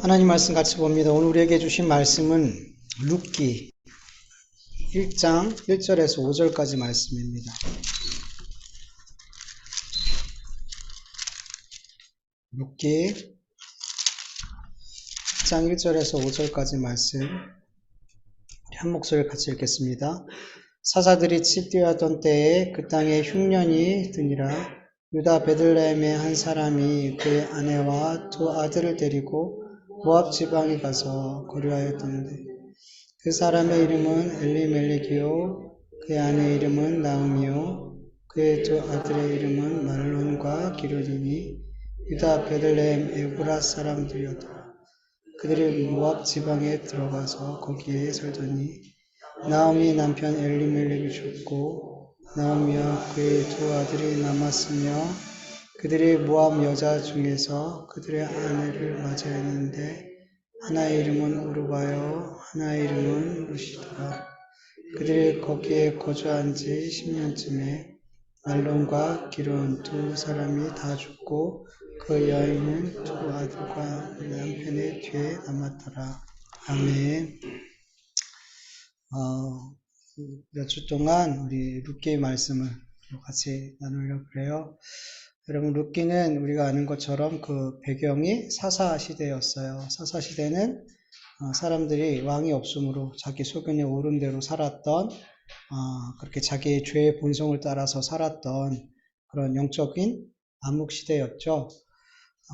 하나님 말씀 같이 봅니다. 오늘 우리에게 주신 말씀은 룻기 1장 1절에서 5절까지 말씀입니다. 룻기 1장 1절에서 5절까지 말씀 한 목소리를 같이 읽겠습니다. 사사들이 칩되었던 때에 그 땅에 흉년이 드니라. 유다 베들레헴의 한 사람이 그의 아내와 두 아들을 데리고 모압 지방에 가서 거류하였던데 그 사람의 이름은 엘리멜렉이요 그의 아내의 이름은 나음이요 그의 두 아들의 이름은 말론과 기르니니 유다 베들레헴 에브라 사람들이었더라. 그들이 모압 지방에 들어가서 거기에 살더니 나음이 남편 엘리멜렉이 죽고 나음이와 그의 두 아들이 남았으며 그들이 모압 여자 중에서 그들의 아내를 맞이했는데 하나의 이름은 우르바요 하나의 이름은 루시더라. 그들이 거기에 거주한 지 10년쯤에 말론과 기론 두 사람이 다 죽고 그 여인은 두 아들과 남편의 뒤에 남았더라. 아멘. 몇 주 동안 우리 룻기의 말씀을 같이 나누려고 그래요. 여러분, 룻기는 우리가 아는 것처럼 그 배경이 사사 시대였어요. 사사 시대는 사람들이 왕이 없으므로 자기 소견에 옳은 대로 살았던, 그렇게 자기의 죄의 본성을 따라서 살았던 그런 영적인 암흑 시대였죠.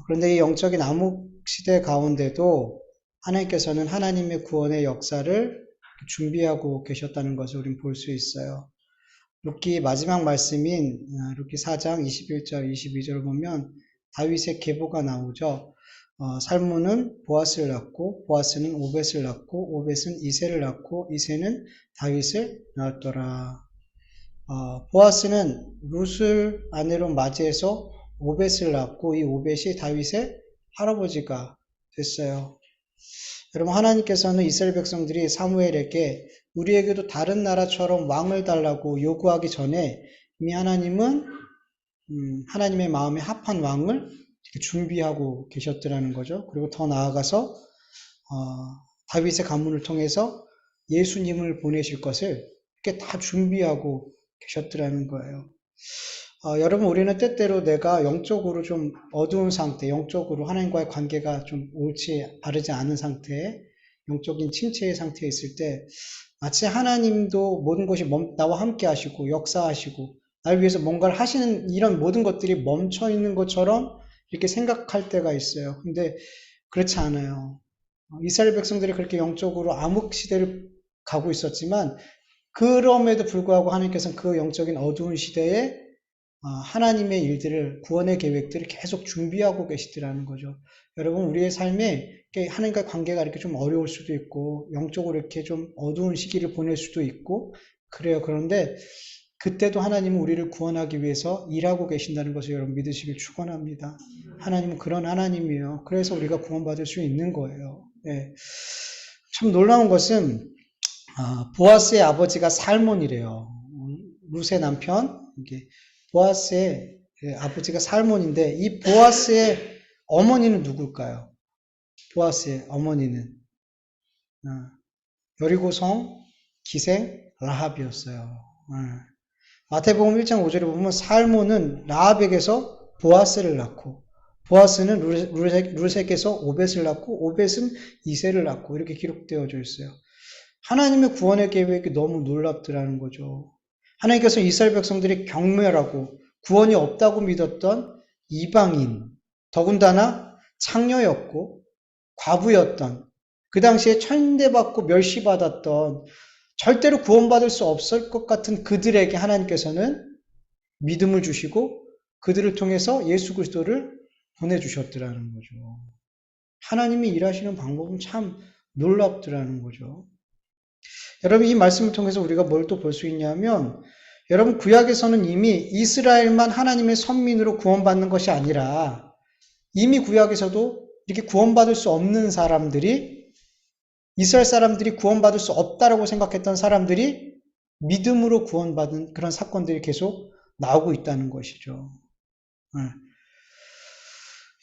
그런데 이 영적인 암흑 시대 가운데도 하나님께서는 하나님의 구원의 역사를 준비하고 계셨다는 것을 우리는 볼 수 있어요. 룻기 마지막 말씀인 룻기 4장 21절, 22절을 보면 다윗의 계보가 나오죠. 살문은 보아스를 낳고 보아스는 오벳을 낳고 오벳은 이새를 낳고 이새는 다윗을 낳았더라. 보아스는 룻을 아내로 맞이해서 오벳을 낳고 이 오벳이 다윗의 할아버지가 됐어요. 여러분, 하나님께서는 이스라엘 백성들이 사무엘에게 우리에게도 다른 나라처럼 왕을 달라고 요구하기 전에 이미 하나님은 하나님의 마음에 합한 왕을 준비하고 계셨더라는 거죠. 그리고 더 나아가서 다윗의 가문을 통해서 예수님을 보내실 것을 이렇게 다 준비하고 계셨더라는 거예요. 여러분, 우리는 때때로 내가 영적으로 좀 어두운 상태, 영적으로 하나님과의 관계가 좀 옳지, 바르지 않은 상태에, 영적인 침체의 상태에 있을 때, 마치 하나님도 모든 것이 나와 함께 하시고, 역사하시고, 나를 위해서 뭔가를 하시는 이런 모든 것들이 멈춰 있는 것처럼 이렇게 생각할 때가 있어요. 근데 그렇지 않아요. 이스라엘 백성들이 그렇게 영적으로 암흑 시대를 가고 있었지만, 그럼에도 불구하고 하나님께서는 그 영적인 어두운 시대에 하나님의 일들을, 구원의 계획들을 계속 준비하고 계시더라는 거죠. 여러분, 우리의 삶에 하나님과 관계가 이렇게 좀 어려울 수도 있고, 영적으로 이렇게 좀 어두운 시기를 보낼 수도 있고, 그래요. 그런데 그때도 하나님은 우리를 구원하기 위해서 일하고 계신다는 것을 여러분 믿으시길 축원합니다. 하나님은 그런 하나님이에요. 그래서 우리가 구원받을 수 있는 거예요. 네. 참 놀라운 것은 보아스의 아버지가 살몬이래요. 룻의 남편, 보아스의 아버지가 살몬인데 이 보아스의 어머니는 누굴까요? 보아스의 어머니는 여리고성 기생 라합이었어요. 마태복음 1장 5절에 보면 살몬은 라합에게서 보아스를 낳고 보아스는 룻에게서 오벳을 낳고 오벳은 이새를 낳고 이렇게 기록되어져 있어요. 하나님의 구원의 계획이 너무 놀랍더라는 거죠. 하나님께서 이스라엘 백성들이 경멸하고 구원이 없다고 믿었던 이방인, 더군다나 창녀였고 과부였던, 그 당시에 천대받고 멸시받았던, 절대로 구원받을 수 없을 것 같은 그들에게 하나님께서는 믿음을 주시고 그들을 통해서 예수 그리스도를 보내주셨더라는 거죠. 하나님이 일하시는 방법은 참 놀랍더라는 거죠. 여러분, 이 말씀을 통해서 우리가 뭘 또 볼 수 있냐면, 여러분, 구약에서는 이미 이스라엘만 하나님의 선민으로 구원받는 것이 아니라 이미 구약에서도 이렇게 구원받을 수 없는 사람들이, 이스라엘 사람들이 구원받을 수 없다라고 생각했던 사람들이 믿음으로 구원받은 그런 사건들이 계속 나오고 있다는 것이죠.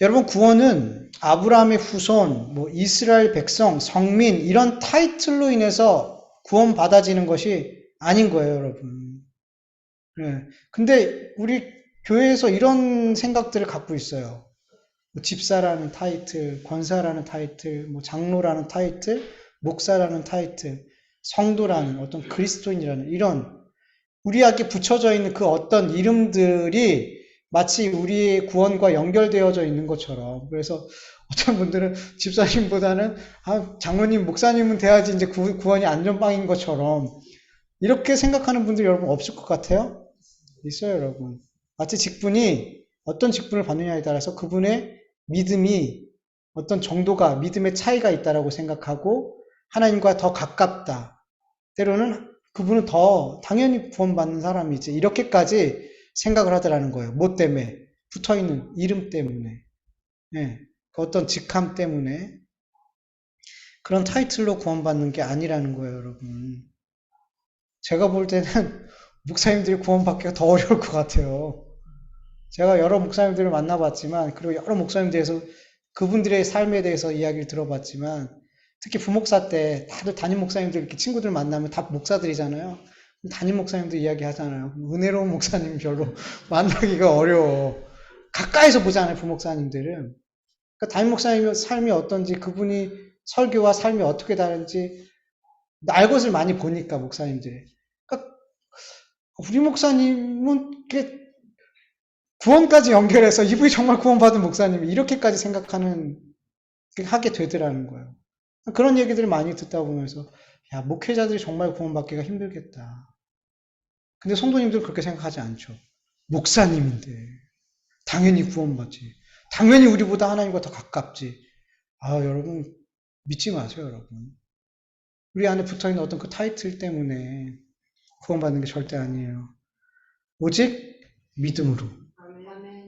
여러분, 구원은 아브라함의 후손, 뭐 이스라엘 백성, 성민 이런 타이틀로 인해서 구원받아지는 것이 아닌 거예요, 여러분. 네. 근데 우리 교회에서 이런 생각들을 갖고 있어요. 뭐 집사라는 타이틀, 권사라는 타이틀, 뭐 장로라는 타이틀, 목사라는 타이틀, 성도라는 어떤 그리스도인이라는 이런 우리에게 붙여져 있는 그 어떤 이름들이 마치 우리의 구원과 연결되어져 있는 것처럼. 그래서 어떤 분들은 집사님보다는 장로님, 목사님은 돼야지 이제 구원이 안전빵인 것처럼 이렇게 생각하는 분들 여러분 없을 것 같아요? 있어요, 여러분. 마치 직분이 어떤 직분을 받느냐에 따라서 그분의 믿음이 어떤 정도가 믿음의 차이가 있다라고 생각하고 하나님과 더 가깝다. 때로는 그분은 더 당연히 구원받는 사람이지. 이렇게까지 생각을 하더라는 거예요. 뭐 때문에? 붙어있는 이름 때문에. 예, 그 어떤 직함 때문에. 그런 타이틀로 구원받는 게 아니라는 거예요, 여러분. 제가 볼 때는 목사님들이 구원받기가 더 어려울 것 같아요. 제가 여러 목사님들을 만나봤지만, 그리고 여러 목사님들에서 그분들의 삶에 대해서 이야기를 들어봤지만, 특히 부목사 때 다들 담임 목사님들 이렇게 친구들 만나면 다 목사들이잖아요. 담임 목사님들 이야기 하잖아요. 은혜로운 목사님 별로 만나기가 어려워. 가까이서 보잖아요, 부목사님들은. 그러니까 담임 목사님의 삶이 어떤지, 그분이 설교와 삶이 어떻게 다른지 알 것을 많이 보니까 목사님들이. 그러니까 우리 목사님은 이렇게 구원까지 연결해서 이분이 정말 구원받은 목사님이 이렇게까지 생각하는 하게 되더라는 거예요. 그런 얘기들을 많이 듣다 보면서 야, 목회자들이 정말 구원받기가 힘들겠다. 근데 성도님들은 그렇게 생각하지 않죠. 목사님인데 당연히 구원받지. 당연히 우리보다 하나님과 더 가깝지. 여러분 믿지 마세요, 여러분. 우리 안에 붙어있는 어떤 그 타이틀 때문에 구원받는 게 절대 아니에요. 오직 믿음으로.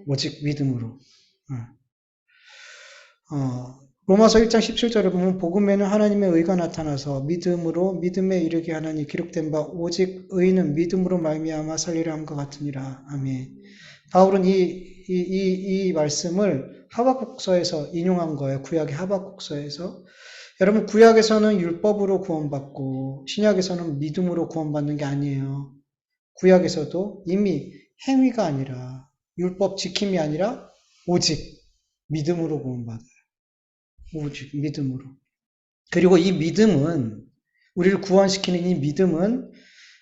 오직 믿음으로. 로마서 1장 17절에 보면 복음에는 하나님의 의가 나타나서 믿음으로 믿음에 이르게 하나니 기록된 바 오직 의는 믿음으로 말미암아 살리려 함과 같으니라. 아멘. 바울은 이 말씀을 하박국서에서 인용한 거예요. 구약의 하박국서에서. 여러분 구약에서는 율법으로 구원받고 신약에서는 믿음으로 구원받는 게 아니에요. 구약에서도 이미 행위가 아니라 율법 지킴이 아니라 오직 믿음으로 구원받아요. 오직 믿음으로. 그리고 이 믿음은 우리를 구원시키는 이 믿음은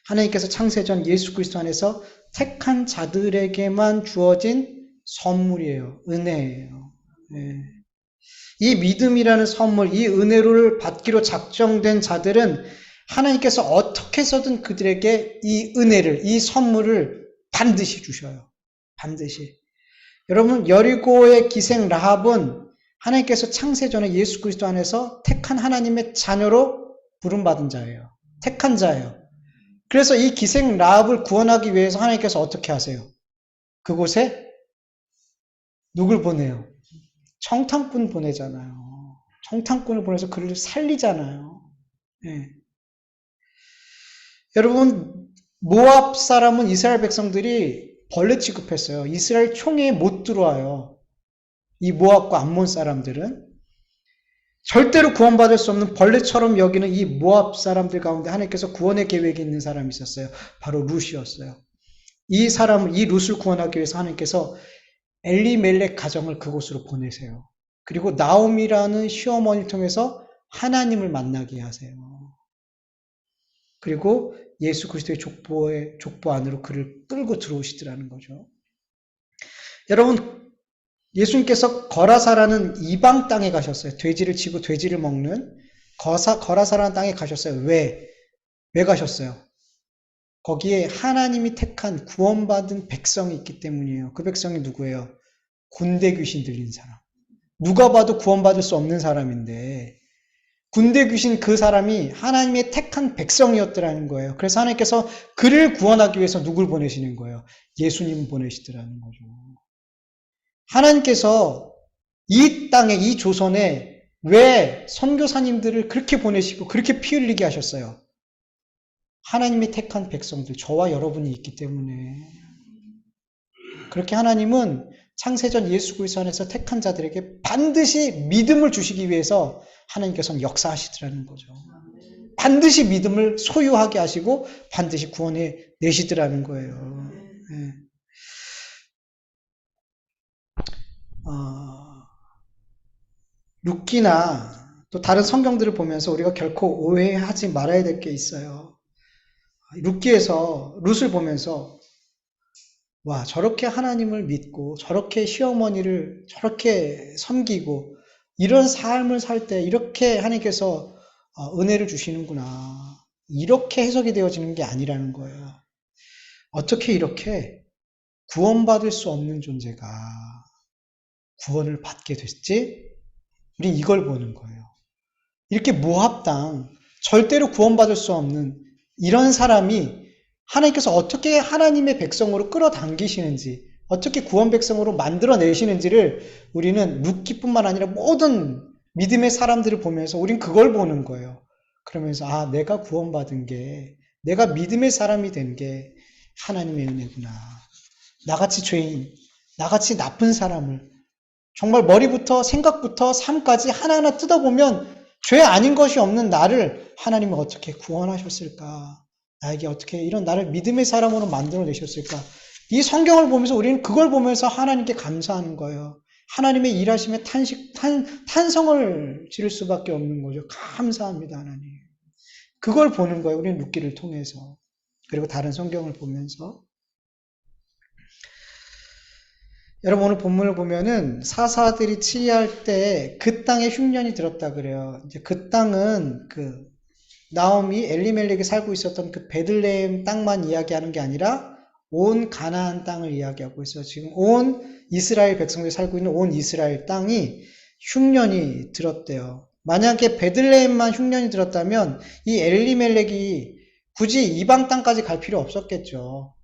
하나님께서 창세전 예수 그리스도 안에서 택한 자들에게만 주어진 선물이에요. 은혜예요. 네. 이 믿음이라는 선물, 이 은혜를 받기로 작정된 자들은 하나님께서 어떻게 해서든 그들에게 이 은혜를, 이 선물을 반드시 주셔요. 반드시. 여러분, 여리고의 기생 라합은 하나님께서 창세전에 예수 그리스도 안에서 택한 하나님의 자녀로 부름받은 자예요. 택한 자예요. 그래서 이 기생 라합을 구원하기 위해서 하나님께서 어떻게 하세요? 그곳에 누굴 보내요? 청탕꾼 보내잖아요. 청탕꾼을 보내서 그를 살리잖아요. 네. 여러분, 모압 사람은 이스라엘 백성들이 벌레 취급했어요. 이스라엘 총회에 못 들어와요. 이 모압과 암몬 사람들은 절대로 구원받을 수 없는 벌레처럼 여기는 이 모압 사람들 가운데 하나님께서 구원의 계획이 있는 사람이 있었어요. 바로 룻이었어요. 이 룻을 구원하기 위해서 하나님께서 엘리멜렉 가정을 그곳으로 보내세요. 그리고 나옴이라는 시어머니를 통해서 하나님을 만나게 하세요. 그리고 예수 그리스도의 족보 안으로 그를 끌고 들어오시더라는 거죠. 여러분, 예수님께서 거라사라는 이방 땅에 가셨어요. 돼지를 치고 돼지를 먹는 거라사라는 땅에 가셨어요. 왜 가셨어요? 거기에 하나님이 택한 구원받은 백성이 있기 때문이에요. 그 백성이 누구예요? 군대 귀신 들린 사람. 누가 봐도 구원받을 수 없는 사람인데 군대 귀신 그 사람이 하나님의 택한 백성이었더라는 거예요. 그래서 하나님께서 그를 구원하기 위해서 누굴 보내시는 거예요? 예수님 보내시더라는 거죠. 하나님께서 이 땅에, 이 조선에 왜 선교사님들을 그렇게 보내시고 그렇게 피 흘리게 하셨어요? 하나님이 택한 백성들, 저와 여러분이 있기 때문에. 그렇게 하나님은 창세전 예수 그리스도 안에서 택한 자들에게 반드시 믿음을 주시기 위해서 하나님께서는 역사하시더라는 거죠. 반드시 믿음을 소유하게 하시고 반드시 구원해 내시더라는 거예요. 네. 룻기나 또 다른 성경들을 보면서 우리가 결코 오해하지 말아야 될 게 있어요. 룻기에서 룻을 보면서 와, 저렇게 하나님을 믿고 저렇게 시어머니를 저렇게 섬기고 이런 삶을 살 때 이렇게 하나님께서 은혜를 주시는구나. 이렇게 해석이 되어지는 게 아니라는 거예요. 어떻게 이렇게 구원받을 수 없는 존재가 구원을 받게 됐지? 우리 이걸 보는 거예요. 이렇게 모압 땅, 절대로 구원받을 수 없는 이런 사람이 하나님께서 어떻게 하나님의 백성으로 끌어당기시는지, 어떻게 구원 백성으로 만들어내시는지를 우리는 룻기뿐만 아니라 모든 믿음의 사람들을 보면서 우린 그걸 보는 거예요. 그러면서 아, 내가 구원받은 게, 내가 믿음의 사람이 된 게 하나님의 은혜구나. 나같이 죄인, 나같이 나쁜 사람을 정말 머리부터 생각부터 삶까지 하나하나 뜯어보면 죄 아닌 것이 없는 나를 하나님은 어떻게 구원하셨을까? 나에게 어떻게 이런 나를 믿음의 사람으로 만들어내셨을까? 이 성경을 보면서 우리는 그걸 보면서 하나님께 감사하는 거예요. 하나님의 일하심에 탄성을 지를 수밖에 없는 거죠. 감사합니다, 하나님. 그걸 보는 거예요. 우리는 룻기를 통해서. 그리고 다른 성경을 보면서. 여러분 오늘 본문을 보면은 사사들이 치리할 때 그 땅에 흉년이 들었다 그래요. 이제 그 땅은 그 나오미 엘리멜렉이 살고 있었던 그 베들레헴 땅만 이야기하는 게 아니라 온 가나안 땅을 이야기하고 있어요. 지금 온 이스라엘 백성들이 살고 있는 온 이스라엘 땅이 흉년이 들었대요. 만약에 베들레헴만 흉년이 들었다면 이 엘리멜렉이 굳이 이방 땅까지 갈 필요 없었겠죠.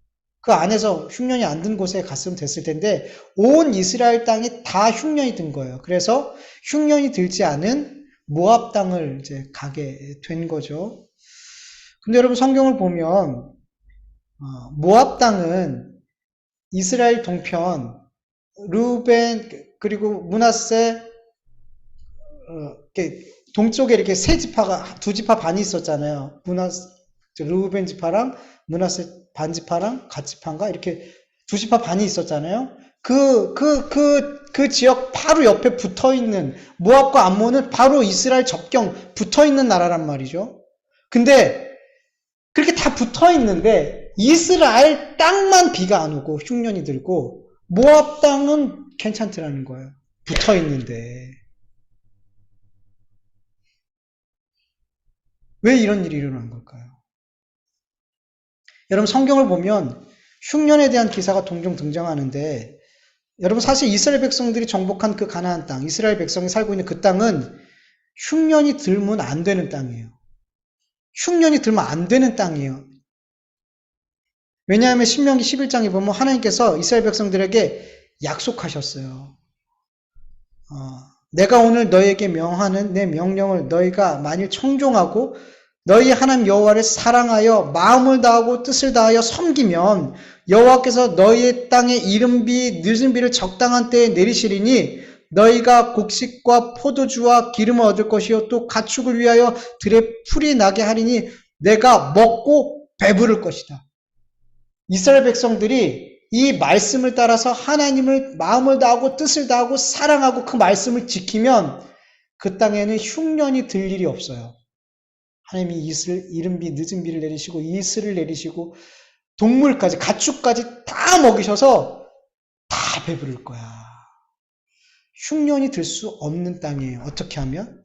그 안에서 흉년이 안 든 곳에 갔으면 됐을 텐데 온 이스라엘 땅이 다 흉년이 든 거예요. 그래서 흉년이 들지 않은 모압 땅을 이제 가게 된 거죠. 근데 여러분 성경을 보면 모압 땅은 이스라엘 동편 루벤 그리고 므낫세 동쪽에 이렇게 세 지파가 두 지파 반이 있었잖아요. 루벤 지파랑 므낫세 반 지파랑 갓 지파인가 이렇게 두 지파 반이 있었잖아요. 그 지역 바로 옆에 붙어 있는 모압과 암몬은 바로 이스라엘 접경 붙어 있는 나라란 말이죠. 근데 그렇게 다 붙어 있는데 이스라엘 땅만 비가 안 오고 흉년이 들고 모압 땅은 괜찮더라는 거예요. 붙어 있는데. 왜 이런 일이 일어난 걸까요? 여러분 성경을 보면 흉년에 대한 기사가 종종 등장하는데 여러분 사실 이스라엘 백성들이 정복한 그 가나안 땅, 이스라엘 백성이 살고 있는 그 땅은 흉년이 들면 안 되는 땅이에요. 흉년이 들면 안 되는 땅이에요. 왜냐하면 신명기 11장에 보면 하나님께서 이스라엘 백성들에게 약속하셨어요. 내가 오늘 너에게 명하는 내 명령을 너희가 만일 청종하고 너희 하나님 여호와를 사랑하여 마음을 다하고 뜻을 다하여 섬기면 여호와께서 너희의 땅에 이른비 늦은 비를 적당한 때에 내리시리니 너희가 곡식과 포도주와 기름을 얻을 것이요 또 가축을 위하여 들에 풀이 나게 하리니 내가 먹고 배부를 것이다. 이스라엘 백성들이 이 말씀을 따라서 하나님을 마음을 다하고 뜻을 다하고 사랑하고 그 말씀을 지키면 그 땅에는 흉년이 들 일이 없어요. 하나님이 이른 비 늦은 비를 내리시고 이슬을 내리시고 동물까지 가축까지 다 먹이셔서 다 배부를 거야. 흉년이 들 수 없는 땅이에요. 어떻게 하면?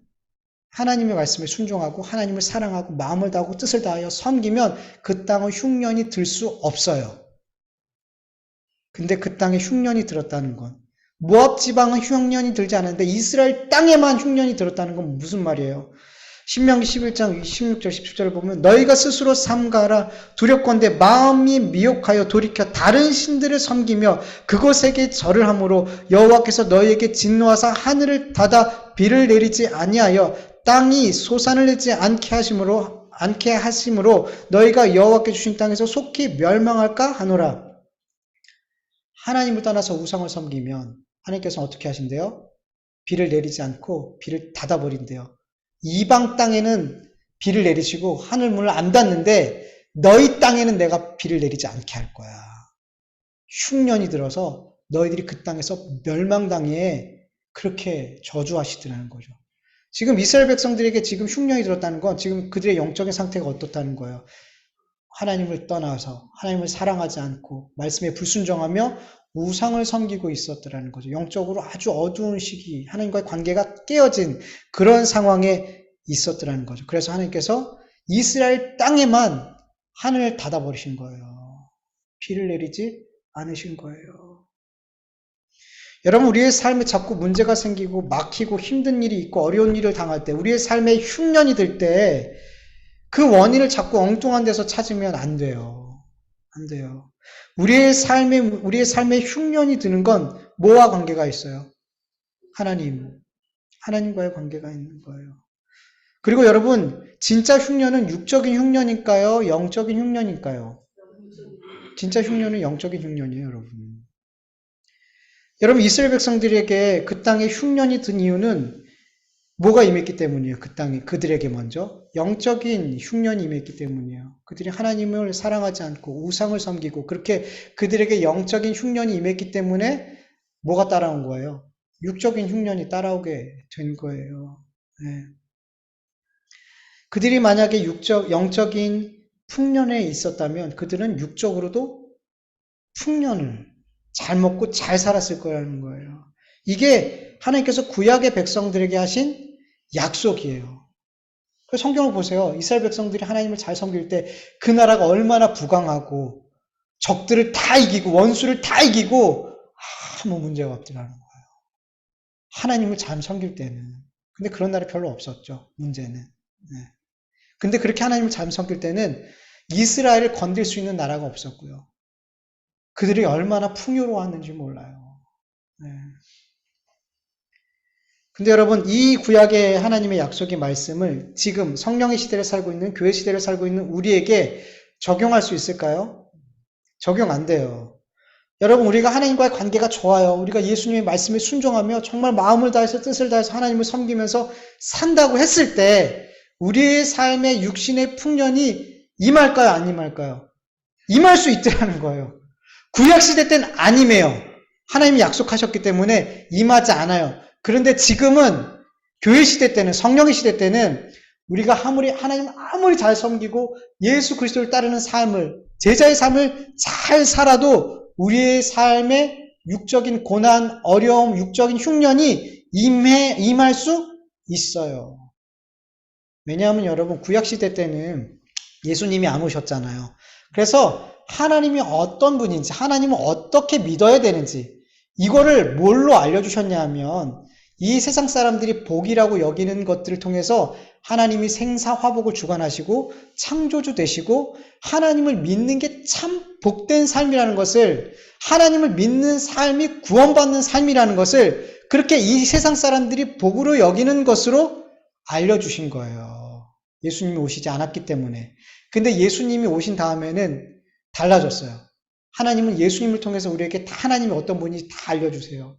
하나님의 말씀에 순종하고 하나님을 사랑하고 마음을 다하고 뜻을 다하여 섬기면 그 땅은 흉년이 들 수 없어요. 근데 그 땅에 흉년이 들었다는 건 모압 지방은 흉년이 들지 않았는데 이스라엘 땅에만 흉년이 들었다는 건 무슨 말이에요? 신명기 11장 16절 17절을 보면 너희가 스스로 삼가라 두렵건대 마음이 미혹하여 돌이켜 다른 신들을 섬기며 그곳에게 절을 하므로 여호와께서 너희에게 진노하사 하늘을 닫아 비를 내리지 아니하여 땅이 소산을 내지 않게 하심으로 너희가 여호와께 주신 땅에서 속히 멸망할까 하노라. 하나님을 떠나서 우상을 섬기면 하나님께서는 어떻게 하신대요? 비를 내리지 않고 비를 닫아버린대요. 이방 땅에는 비를 내리시고 하늘 문을 안 닫는데 너희 땅에는 내가 비를 내리지 않게 할 거야. 흉년이 들어서 너희들이 그 땅에서 멸망당해 그렇게 저주하시더라는 거죠. 지금 이스라엘 백성들에게 지금 흉년이 들었다는 건 지금 그들의 영적인 상태가 어떻다는 거예요. 하나님을 떠나서 하나님을 사랑하지 않고 말씀에 불순종하며 우상을 섬기고 있었더라는 거죠. 영적으로 아주 어두운 시기, 하나님과의 관계가 깨어진 그런 상황에 있었더라는 거죠. 그래서 하나님께서 이스라엘 땅에만 하늘을 닫아버리신 거예요. 비를 내리지 않으신 거예요. 여러분, 우리의 삶에 자꾸 문제가 생기고 막히고 힘든 일이 있고 어려운 일을 당할 때, 우리의 삶에 흉년이 들 때 그 원인을 자꾸 엉뚱한 데서 찾으면 안 돼요. 안 돼요. 우리의 삶에 흉년이 드는 건 뭐와 관계가 있어요? 하나님과의 관계가 있는 거예요. 그리고 여러분, 진짜 흉년은 육적인 흉년일까요? 영적인 흉년일까요? 진짜 흉년은 영적인 흉년이에요, 여러분. 여러분, 이스라엘 백성들에게 그 땅에 흉년이 든 이유는 뭐가 임했기 때문이에요? 그 땅에 그들에게 먼저 영적인 흉년이 임했기 때문이에요. 그들이 하나님을 사랑하지 않고 우상을 섬기고 그렇게 그들에게 영적인 흉년이 임했기 때문에 뭐가 따라온 거예요? 육적인 흉년이 따라오게 된 거예요. 네. 그들이 만약에 영적인 풍년에 있었다면 그들은 육적으로도 풍년을 잘 먹고 잘 살았을 거라는 거예요. 이게 하나님께서 구약의 백성들에게 하신 약속이에요. 성경을 보세요. 이스라엘 백성들이 하나님을 잘 섬길 때 그 나라가 얼마나 부강하고 적들을 다 이기고 원수를 다 이기고 아무 문제가 없더라는 거예요. 하나님을 잘 섬길 때는. 근데 그런 날이 별로 없었죠. 문제는. 네. 근데 그렇게 하나님을 잘 섬길 때는 이스라엘을 건들 수 있는 나라가 없었고요. 그들이 얼마나 풍요로웠는지 몰라요. 네. 근데 여러분, 이 구약의 하나님의 약속의 말씀을 지금 성령의 시대를 살고 있는, 교회 시대를 살고 있는 우리에게 적용할 수 있을까요? 적용 안 돼요. 여러분, 우리가 하나님과의 관계가 좋아요. 우리가 예수님의 말씀에 순종하며 정말 마음을 다해서 뜻을 다해서 하나님을 섬기면서 산다고 했을 때 우리의 삶의 육신의 풍년이 임할까요? 안 임할까요? 임할 수 있다는 거예요. 구약시대 때는 안 임해요. 하나님이 약속하셨기 때문에 임하지 않아요. 그런데 지금은 교회 시대 때는, 성령의 시대 때는 우리가 하나님 아무리 잘 섬기고 예수 그리스도를 따르는 삶을, 제자의 삶을 잘 살아도 우리의 삶에 육적인 고난, 어려움, 육적인 흉년이 임할 수 있어요. 왜냐하면 여러분, 구약시대 때는 예수님이 안 오셨잖아요. 그래서 하나님이 어떤 분인지, 하나님을 어떻게 믿어야 되는지, 이거를 뭘로 알려주셨냐 하면, 이 세상 사람들이 복이라고 여기는 것들을 통해서 하나님이 생사화복을 주관하시고 창조주 되시고 하나님을 믿는 게 참 복된 삶이라는 것을, 하나님을 믿는 삶이 구원받는 삶이라는 것을 그렇게 이 세상 사람들이 복으로 여기는 것으로 알려주신 거예요. 예수님이 오시지 않았기 때문에. 근데 예수님이 오신 다음에는 달라졌어요. 하나님은 예수님을 통해서 우리에게 다 하나님이 어떤 분인지 다 알려주세요.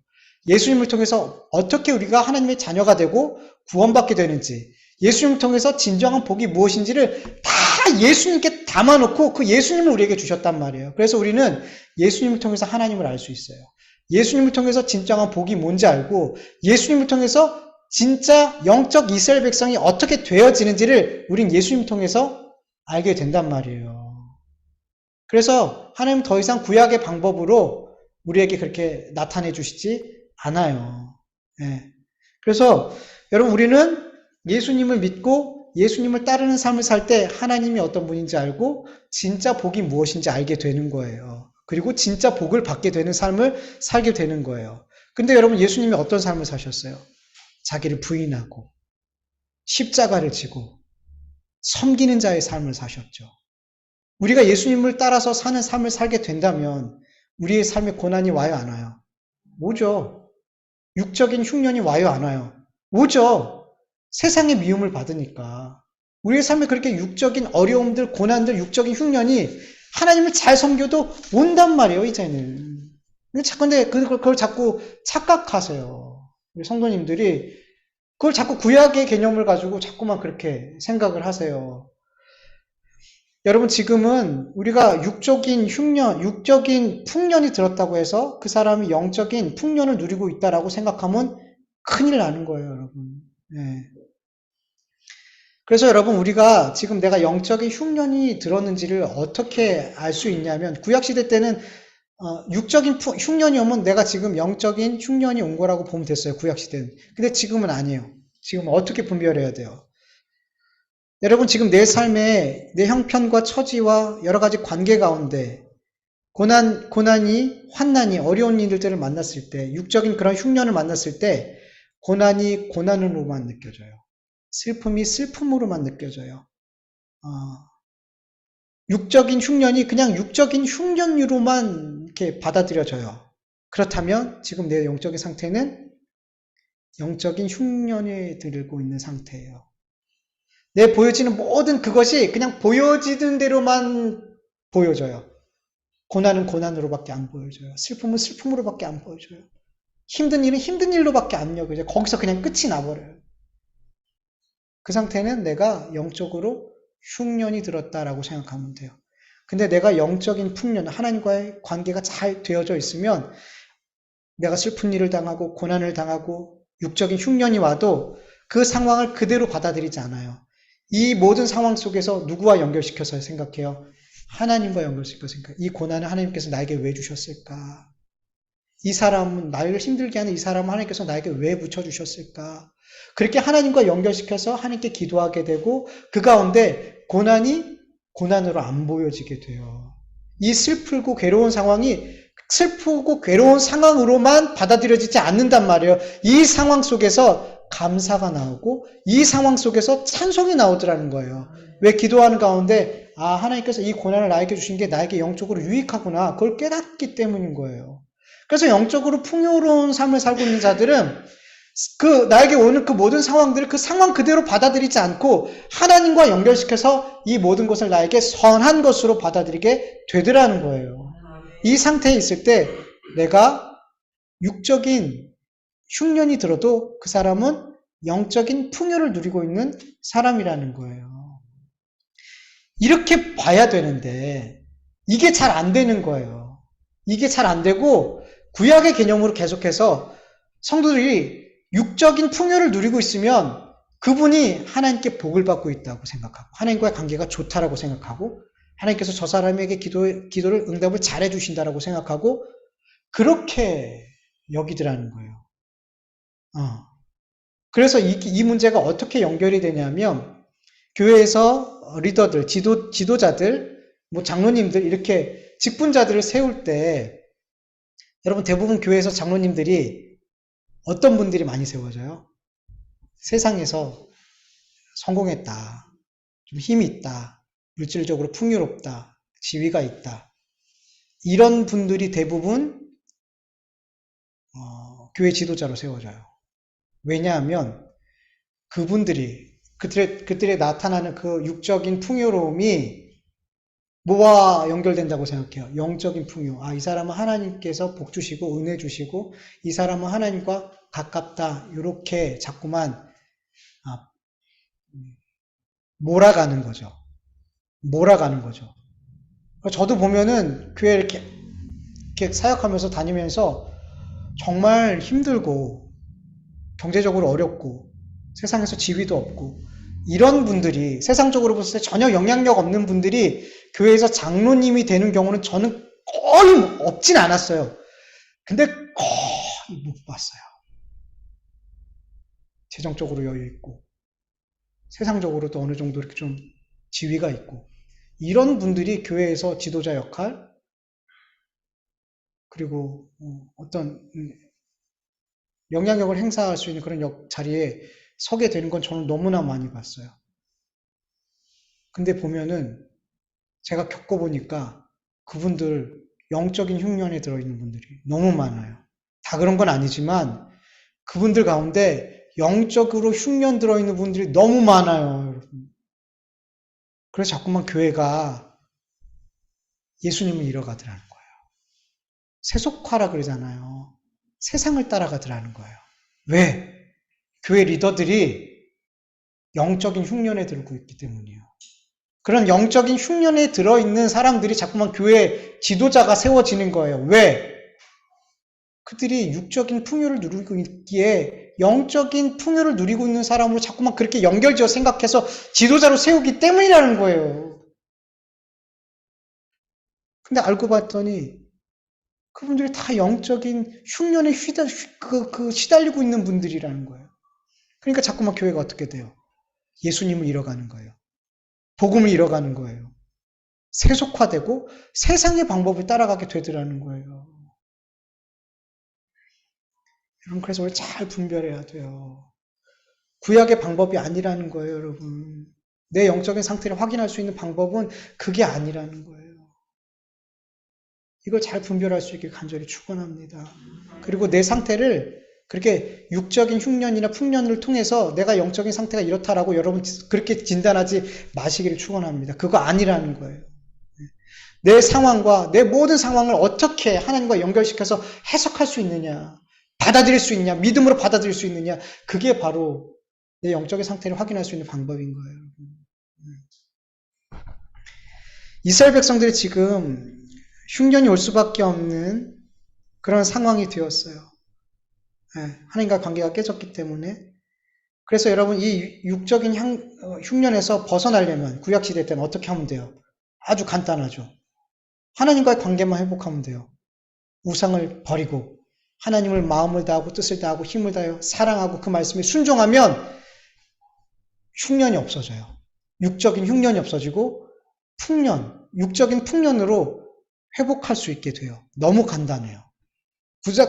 예수님을 통해서 어떻게 우리가 하나님의 자녀가 되고 구원받게 되는지, 예수님을 통해서 진정한 복이 무엇인지를 다 예수님께 담아놓고 그 예수님을 우리에게 주셨단 말이에요. 그래서 우리는 예수님을 통해서 하나님을 알 수 있어요. 예수님을 통해서 진정한 복이 뭔지 알고 예수님을 통해서 진짜 영적 이스라엘 백성이 어떻게 되어지는지를 우린 예수님을 통해서 알게 된단 말이에요. 그래서 하나님은 더 이상 구약의 방법으로 우리에게 그렇게 나타내 주시지 않아요. 네. 그래서 여러분, 우리는 예수님을 믿고 예수님을 따르는 삶을 살 때 하나님이 어떤 분인지 알고 진짜 복이 무엇인지 알게 되는 거예요. 그리고 진짜 복을 받게 되는 삶을 살게 되는 거예요. 근데 여러분, 예수님이 어떤 삶을 사셨어요? 자기를 부인하고 십자가를 지고 섬기는 자의 삶을 사셨죠. 우리가 예수님을 따라서 사는 삶을 살게 된다면 우리의 삶에 고난이 와요, 안 와요? 오죠. 육적인 흉년이 와요, 안 와요? 오죠. 세상의 미움을 받으니까. 우리의 삶에 그렇게 육적인 어려움들, 고난들, 육적인 흉년이 하나님을 잘 섬겨도 온단 말이에요, 이제는. 근데 그걸 자꾸 착각하세요. 우리 성도님들이 그걸 자꾸 구약의 개념을 가지고 자꾸만 그렇게 생각을 하세요. 여러분, 지금은 우리가 육적인 흉년, 육적인 풍년이 들었다고 해서 그 사람이 영적인 풍년을 누리고 있다라고 생각하면 큰일 나는 거예요, 여러분. 네. 그래서 여러분, 우리가 지금 내가 영적인 흉년이 들었는지를 어떻게 알 수 있냐면, 구약시대 때는 육적인 흉년이 오면 내가 지금 영적인 흉년이 온 거라고 보면 됐어요, 구약시대는. 근데 지금은 아니에요. 지금 어떻게 분별해야 돼요? 여러분, 지금 내 삶에 내 형편과 처지와 여러 가지 관계 가운데 고난이, 환난이, 어려운 일들을 만났을 때, 육적인 그런 흉년을 만났을 때, 고난이 고난으로만 느껴져요. 슬픔이 슬픔으로만 느껴져요. 육적인 흉년이 그냥 육적인 흉년으로만 이렇게 받아들여져요. 그렇다면 지금 내 영적인 상태는 영적인 흉년에 들고 있는 상태예요. 내 보여지는 모든 그것이 그냥 보여지는 대로만 보여져요. 고난은 고난으로밖에 안 보여져요. 슬픔은 슬픔으로밖에 안 보여져요. 힘든 일은 힘든 일로밖에 안 여겨져요. 거기서 그냥 끝이 나버려요. 그 상태는 내가 영적으로 흉년이 들었다라고 생각하면 돼요. 근데 내가 영적인 풍년, 하나님과의 관계가 잘 되어져 있으면 내가 슬픈 일을 당하고 고난을 당하고 육적인 흉년이 와도 그 상황을 그대로 받아들이지 않아요. 이 모든 상황 속에서 누구와 연결시켜서 생각해요? 하나님과 연결시켜서 생각해요. 이 고난을 하나님께서 나에게 왜 주셨을까? 이 사람은 나를 힘들게 하는 이 사람은 하나님께서 나에게 왜 붙여주셨을까? 그렇게 하나님과 연결시켜서 하나님께 기도하게 되고 그 가운데 고난이 고난으로 안 보여지게 돼요. 이 슬프고 괴로운 상황이 슬프고 괴로운 상황으로만 받아들여지지 않는단 말이에요. 이 상황 속에서 감사가 나오고 이 상황 속에서 찬송이 나오더라는 거예요. 왜 기도하는 가운데 하나님께서 이 고난을 나에게 주신 게 나에게 영적으로 유익하구나. 그걸 깨닫기 때문인 거예요. 그래서 영적으로 풍요로운 삶을 살고 있는 자들은 나에게 오는 그 모든 상황들을 그 상황 그대로 받아들이지 않고 하나님과 연결시켜서 이 모든 것을 나에게 선한 것으로 받아들이게 되더라는 거예요. 이 상태에 있을 때 내가 육적인 흉년이 들어도 그 사람은 영적인 풍요를 누리고 있는 사람이라는 거예요. 이렇게 봐야 되는데 이게 잘 안 되는 거예요. 이게 잘 안 되고 구약의 개념으로 계속해서 성도들이 육적인 풍요를 누리고 있으면 그분이 하나님께 복을 받고 있다고 생각하고 하나님과의 관계가 좋다라고 생각하고 하나님께서 저 사람에게 기도를 응답을 잘해 주신다라고 생각하고 그렇게 여기더라는 거예요. 그래서 이 문제가 어떻게 연결이 되냐면 교회에서 리더들, 지도자들, 뭐 장로님들 이렇게 직분자들을 세울 때 여러분 대부분 교회에서 장로님들이 어떤 분들이 많이 세워져요? 세상에서 성공했다, 좀 힘이 있다, 물질적으로 풍요롭다, 지위가 있다. 이런 분들이 대부분 교회 지도자로 세워져요. 왜냐하면 그들의 나타나는 그 육적인 풍요로움이 뭐와 연결된다고 생각해요? 영적인 풍요. 이 사람은 하나님께서 복 주시고 은혜 주시고 이 사람은 하나님과 가깝다. 이렇게 자꾸만 몰아가는 거죠. 몰아가는 거죠. 저도 보면은 교회 이렇게 사역하면서 다니면서 정말 힘들고 경제적으로 어렵고 세상에서 지위도 없고 이런 분들이 세상적으로 봤을 때 전혀 영향력 없는 분들이 교회에서 장로님이 되는 경우는 저는 거의 없진 않았어요. 근데 거의 못 봤어요. 재정적으로 여유 있고 세상적으로도 어느 정도 이렇게 좀 지위가 있고 이런 분들이 교회에서 지도자 역할 그리고 어떤 영향력을 행사할 수 있는 그런 자리에 서게 되는 건 저는 너무나 많이 봤어요. 근데 보면은 제가 겪어보니까 그분들 영적인 흉년에 들어있는 분들이 너무 많아요. 다 그런 건 아니지만 그분들 가운데 영적으로 흉년 들어있는 분들이 너무 많아요, 여러분. 그래서 자꾸만 교회가 예수님을 잃어가더라는 거예요. 세속화라 그러잖아요. 세상을 따라가더라는 거예요. 왜? 교회 리더들이 영적인 흉년에 들고 있기 때문이에요. 그런 영적인 흉년에 들어있는 사람들이 자꾸만 교회 지도자가 세워지는 거예요. 왜? 그들이 육적인 풍요를 누리고 있기에 영적인 풍요를 누리고 있는 사람으로 자꾸만 그렇게 연결지어 생각해서 지도자로 세우기 때문이라는 거예요. 근데 알고 봤더니 그분들이 다 영적인 흉년에 시달리고 있는 분들이라는 거예요. 그러니까 자꾸만 교회가 어떻게 돼요? 예수님을 잃어가는 거예요. 복음을 잃어가는 거예요. 세속화되고 세상의 방법을 따라가게 되더라는 거예요. 여러분, 그래서 우리 잘 분별해야 돼요. 구약의 방법이 아니라는 거예요, 여러분. 내 영적인 상태를 확인할 수 있는 방법은 그게 아니라는 거예요. 이걸 잘 분별할 수 있길 간절히 축원합니다. 그리고 내 상태를 그렇게 육적인 흉년이나 풍년을 통해서 내가 영적인 상태가 이렇다라고 여러분 그렇게 진단하지 마시기를 축원합니다. 그거 아니라는 거예요. 내 상황과 내 모든 상황을 어떻게 하나님과 연결시켜서 해석할 수 있느냐, 받아들일 수 있냐, 믿음으로 받아들일 수 있느냐, 그게 바로 내 영적인 상태를 확인할 수 있는 방법인 거예요. 이스라엘 백성들이 지금 흉년이 올 수밖에 없는 그런 상황이 되었어요. 하나님과 관계가 깨졌기 때문에. 그래서 여러분, 이 육적인 흉년에서 벗어나려면 구약시대 때는 어떻게 하면 돼요? 아주 간단하죠. 하나님과의 관계만 회복하면 돼요. 우상을 버리고 하나님을 마음을 다하고 뜻을 다하고 힘을 다하여 사랑하고 그 말씀에 순종하면 흉년이 없어져요. 육적인 흉년이 없어지고 육적인 풍년으로 회복할 수 있게 돼요. 너무 간단해요.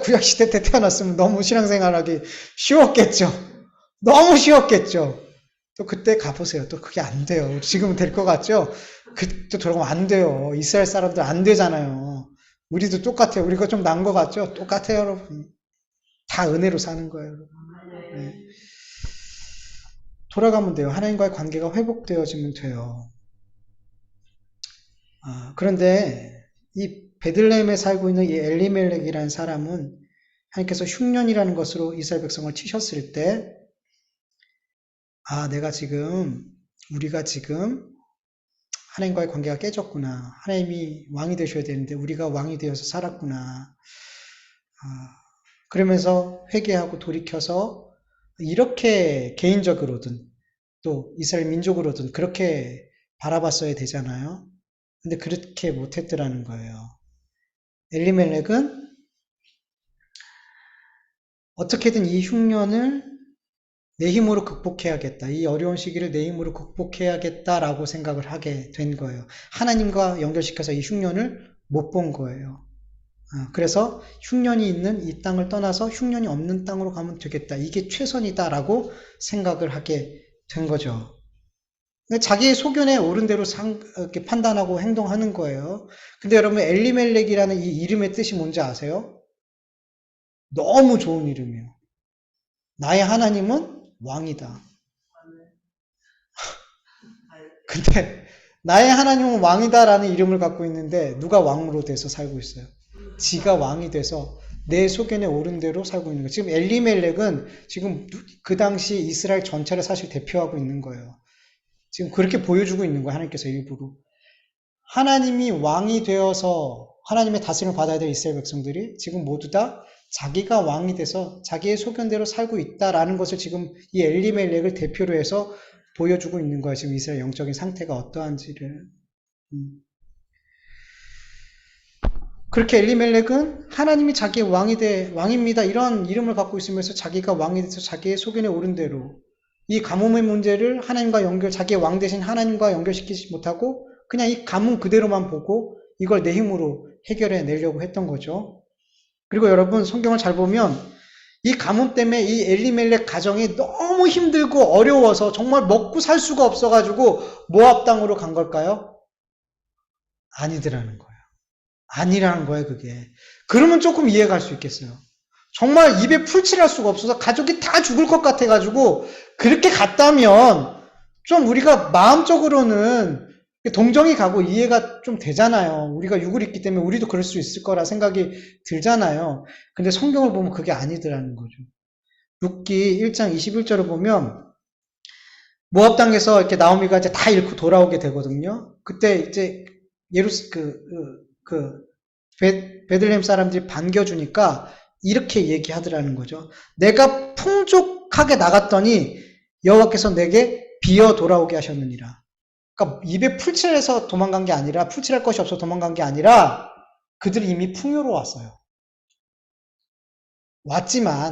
구약시대 때 태어났으면 너무 신앙생활하기 쉬웠겠죠. 너무 쉬웠겠죠. 또 그때 가보세요. 또 그게 안 돼요. 지금은 될 것 같죠? 그때 돌아가면 안 돼요. 이스라엘 사람들 안 되잖아요. 우리도 똑같아요. 우리가 좀 나은 것 같죠? 똑같아요, 여러분. 다 은혜로 사는 거예요, 여러분. 네. 돌아가면 돼요. 하나님과의 관계가 회복되어지면 돼요. 그런데 이 베들레헴에 살고 있는 이 엘리멜렉이라는 사람은 하나님께서 흉년이라는 것으로 이스라엘 백성을 치셨을 때, 우리가 지금 하나님과의 관계가 깨졌구나. 하나님이 왕이 되셔야 되는데 우리가 왕이 되어서 살았구나. 그러면서 회개하고 돌이켜서 이렇게 개인적으로든 또 이스라엘 민족으로든 그렇게 바라봤어야 되잖아요. 근데 그렇게 못했더라는 거예요. 엘리멜렉은 어떻게든 이 흉년을 내 힘으로 극복해야겠다. 이 어려운 시기를 내 힘으로 극복해야겠다라고 생각을 하게 된 거예요. 하나님과 연결시켜서 이 흉년을 못 본 거예요. 그래서 흉년이 있는 이 땅을 떠나서 흉년이 없는 땅으로 가면 되겠다. 이게 최선이다라고 생각을 하게 된 거죠. 자기의 소견에 옳은 대로 이렇게 판단하고 행동하는 거예요. 근데 여러분, 엘리멜렉이라는 이 이름의 뜻이 뭔지 아세요? 너무 좋은 이름이에요. 나의 하나님은 왕이다. 근데 나의 하나님은 왕이다라는 이름을 갖고 있는데 누가 왕으로 돼서 살고 있어요? 지가 왕이 돼서 내 소견에 옳은 대로 살고 있는 거예요. 지금 엘리멜렉은 지금 그 당시 이스라엘 전체를 사실 대표하고 있는 거예요. 지금 그렇게 보여주고 있는 거예요. 하나님께서 일부러. 하나님이 왕이 되어서 하나님의 다스림을 받아야 될 이스라엘 백성들이 지금 모두 다 자기가 왕이 돼서 자기의 소견대로 살고 있다라는 것을 지금 이 엘리멜렉을 대표로 해서 보여주고 있는 거예요. 지금 이스라엘 영적인 상태가 어떠한지를. 그렇게 엘리멜렉은 하나님이 자기의 왕입니다. 이런 이름을 갖고 있으면서 자기가 왕이 돼서 자기의 소견에 옳은 대로 이 가뭄의 문제를 자기의 왕 대신 하나님과 연결시키지 못하고 그냥 이 가뭄 그대로만 보고 이걸 내 힘으로 해결해 내려고 했던 거죠. 그리고 여러분, 성경을 잘 보면 이 가뭄 때문에 이 엘리멜렉 가정이 너무 힘들고 어려워서 정말 먹고 살 수가 없어가지고 모압 땅으로 간 걸까요? 아니더라는 거예요. 아니라는 거예요, 그게. 그러면 조금 이해가 갈 수 있겠어요. 정말 입에 풀칠할 수가 없어서 가족이 다 죽을 것 같아가지고 그렇게 갔다면 좀 우리가 마음적으로는 동정이 가고 이해가 좀 되잖아요. 우리가 육을 입기 때문에 우리도 그럴 수 있을 거라 생각이 들잖아요. 근데 성경을 보면 그게 아니더라는 거죠. 룻기 1장 21절을 보면 모압 땅에서 이렇게 나오미가 이제 다 잃고 돌아오게 되거든요. 그때 이제 베들레헴 사람들이 반겨주니까 이렇게 얘기하더라는 거죠. 내가 풍족하게 나갔더니 여호와께서 내게 비어 돌아오게 하셨느니라. 그러니까 입에 풀칠해서 도망간 게 아니라, 풀칠할 것이 없어 도망간 게 아니라 그들이 이미 풍요로웠어요.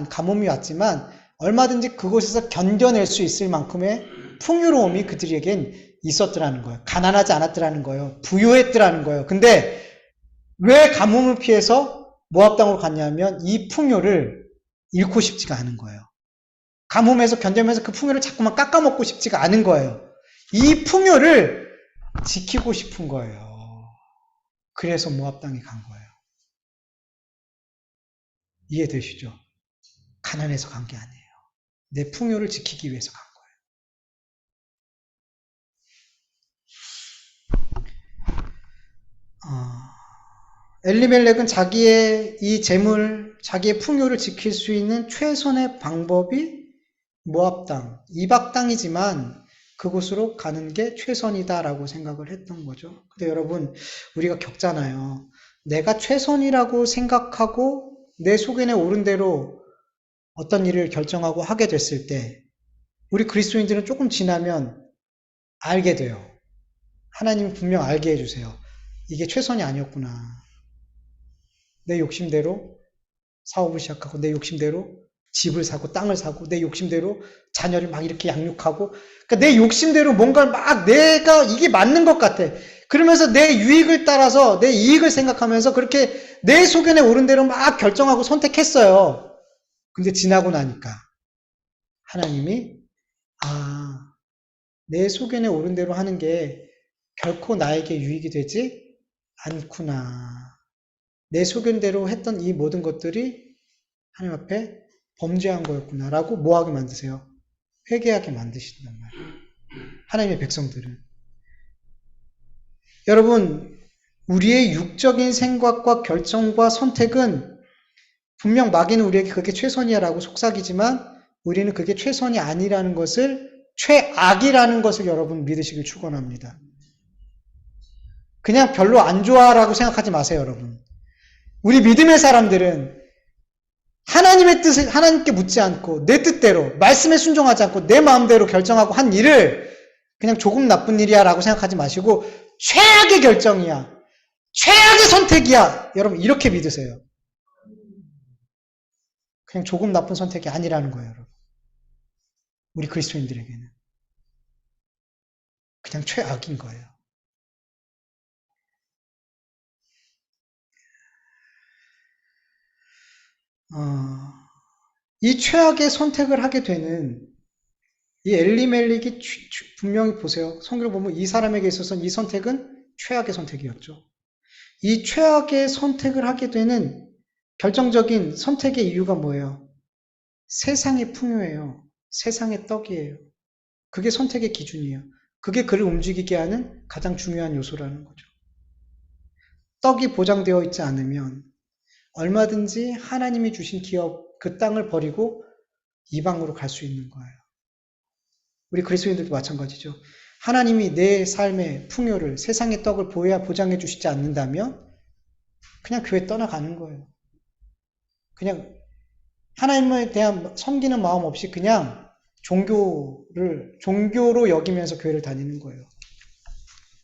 가뭄이 왔지만 얼마든지 그곳에서 견뎌낼 수 있을 만큼의 풍요로움이 그들에겐 있었더라는 거예요. 가난하지 않았더라는 거예요. 부유했더라는 거예요. 근데 왜 가뭄을 피해서 모압 땅으로 갔냐면 이 풍요를 잃고 싶지가 않은 거예요. 가뭄에서 견뎌면서 그 풍요를 자꾸만 깎아먹고 싶지가 않은 거예요. 이 풍요를 지키고 싶은 거예요. 그래서 모압 땅에 간 거예요. 이해되시죠? 가난해서 간 게 아니에요. 내 풍요를 지키기 위해서 간 거예요. 엘리멜렉은 자기의 이 재물, 자기의 풍요를 지킬 수 있는 최선의 방법이 모압 땅, 이방 땅이지만 그곳으로 가는 게 최선이다라고 생각을 했던 거죠. 근데 여러분, 우리가 겪잖아요. 내가 최선이라고 생각하고 내 소견에 오른 대로 어떤 일을 결정하고 하게 됐을 때 우리 그리스도인들은 조금 지나면 알게 돼요. 하나님 분명 알게 해주세요. 이게 최선이 아니었구나. 내 욕심대로 사업을 시작하고 내 욕심대로 집을 사고 땅을 사고 내 욕심대로 자녀를 막 이렇게 양육하고 그러니까 내 욕심대로 뭔가를 막 내가 이게 맞는 것 같아. 그러면서 내 유익을 따라서 내 이익을 생각하면서 그렇게 내 소견에 오른 대로 막 결정하고 선택했어요. 근데 지나고 나니까 하나님이 내 소견에 오른 대로 하는 게 결코 나에게 유익이 되지 않구나. 내 소견대로 했던 이 모든 것들이 하나님 앞에 범죄한 거였구나라고 뭐하게 만드세요? 회개하게 만드신단 말이에요. 하나님의 백성들은. 여러분, 우리의 육적인 생각과 결정과 선택은 분명 마귀는 우리에게 그게 최선이야라고 속삭이지만 우리는 그게 최선이 아니라는 것을 최악이라는 것을 여러분 믿으시길 축원합니다. 그냥 별로 안 좋아라고 생각하지 마세요, 여러분. 우리 믿음의 사람들은 하나님의 뜻을 하나님께 묻지 않고 내 뜻대로 말씀에 순종하지 않고 내 마음대로 결정하고 한 일을 그냥 조금 나쁜 일이야 라고 생각하지 마시고 최악의 결정이야. 최악의 선택이야. 여러분 이렇게 믿으세요. 그냥 조금 나쁜 선택이 아니라는 거예요. 여러분. 우리 그리스도인들에게는. 그냥 최악인 거예요. 이 최악의 선택을 하게 되는 이 엘리멜렉이 분명히 보세요. 성경을 보면 이 사람에게 있어서는 이 선택은 최악의 선택이었죠. 이 최악의 선택을 하게 되는 결정적인 선택의 이유가 뭐예요? 세상의 풍요예요. 세상의 떡이에요. 그게 선택의 기준이에요. 그게 그를 움직이게 하는 가장 중요한 요소라는 거죠. 떡이 보장되어 있지 않으면 얼마든지 하나님이 주신 기업, 그 땅을 버리고 이방으로 갈 수 있는 거예요. 우리 그리스도인들도 마찬가지죠. 하나님이 내 삶의 풍요를, 세상의 떡을 보장해 주시지 않는다면 그냥 교회 떠나가는 거예요. 그냥 하나님에 대한 섬기는 마음 없이 그냥 종교로 여기면서 교회를 다니는 거예요.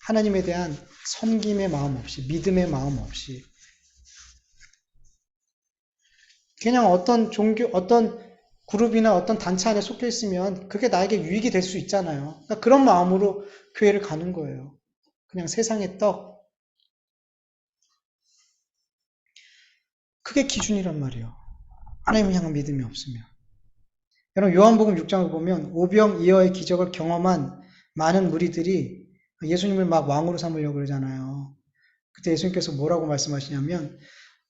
하나님에 대한 섬김의 마음 없이, 믿음의 마음 없이. 그냥 어떤 그룹이나 어떤 단체 안에 속해 있으면 그게 나에게 유익이 될 수 있잖아요. 그러니까 그런 마음으로 교회를 가는 거예요. 그냥 세상의 떡. 그게 기준이란 말이에요. 하나님을 향한 믿음이 없으면. 여러분 요한복음 6장을 보면 오병이어의 기적을 경험한 많은 무리들이 예수님을 막 왕으로 삼으려고 그러잖아요. 그때 예수님께서 뭐라고 말씀하시냐면